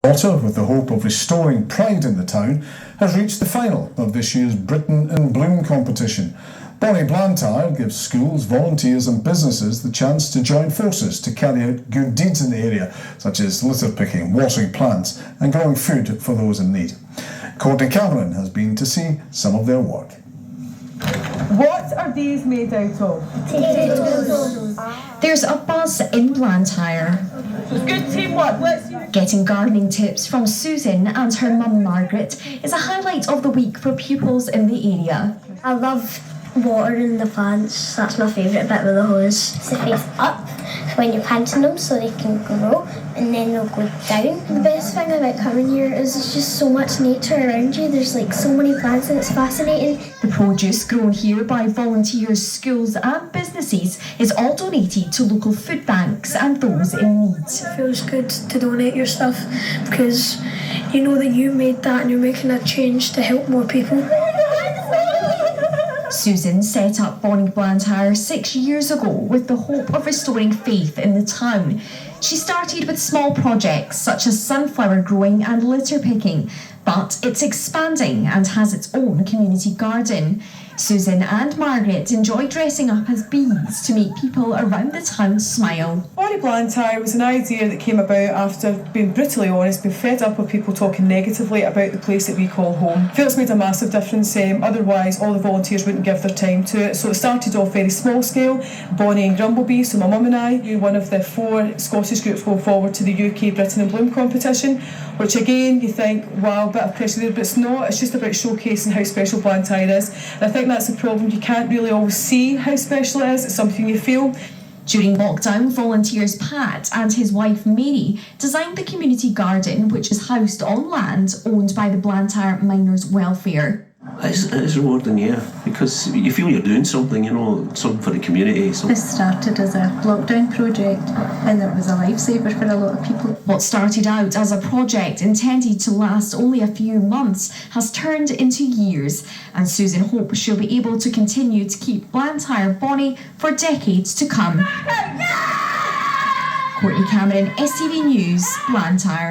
Daughter, with the hope of restoring pride in the town, has reached the final of this year's Britain in Bloom competition. Bonnie Blantyre gives schools, volunteers and businesses the chance to join forces to carry out good deeds in the area, such as litter picking, watering plants and growing food for those in need. Courtney Cameron has been to see some of their work. What are these made out of? Potatoes. There's a buzz in Blantyre. Good teamwork. Getting gardening tips from Susan and her mum Margaret is a highlight of the week for pupils in the area. I love watering the plants. That's my favourite bit with the hose. To face up when you're planting them so they can grow and then they'll go down. The best thing about coming here is there's just so much nature around you. There's like so many plants and it's fascinating. The produce grown here by volunteers, schools and businesses is all donated to local food banks and those in need. It feels good to donate your stuff because you know that you made that and you're making a change to help more people. Susan set up Bonnie Blantyre 6 years ago with the hope of restoring faith in the town. She started with small projects such as sunflower growing and litter picking, but it's expanding and has its own community garden. Susan and Margaret enjoy dressing up as bees to make people around the town smile. Bonnie Blantyre was an idea that came about after, being brutally honest, being fed up with people talking negatively about the place that we call home. I feel it's made a massive difference, otherwise all the volunteers wouldn't give their time to it. So it started off very small scale, Bonnie and Grumblebee, so my mum and I, we're one of the 4 Scottish groups going forward to the UK Britain in Bloom competition, which again you think, wow, a bit of pressure there, but it's not, it's just about showcasing how special Blantyre is. And I think that's the problem, you can't really always see how special it is, it's something you feel. During lockdown, volunteers Pat and his wife Mary designed the community garden, which is housed on land owned by the Blantyre Miners Welfare. It's rewarding, yeah, because you feel you're doing something, something for the community. So. This started as a lockdown project and it was a lifesaver for a lot of people. What started out as a project intended to last only a few months has turned into years, and Susan hopes she'll be able to continue to keep Blantyre Bonnie for decades to come. Courtney Cameron, STV News, Blantyre.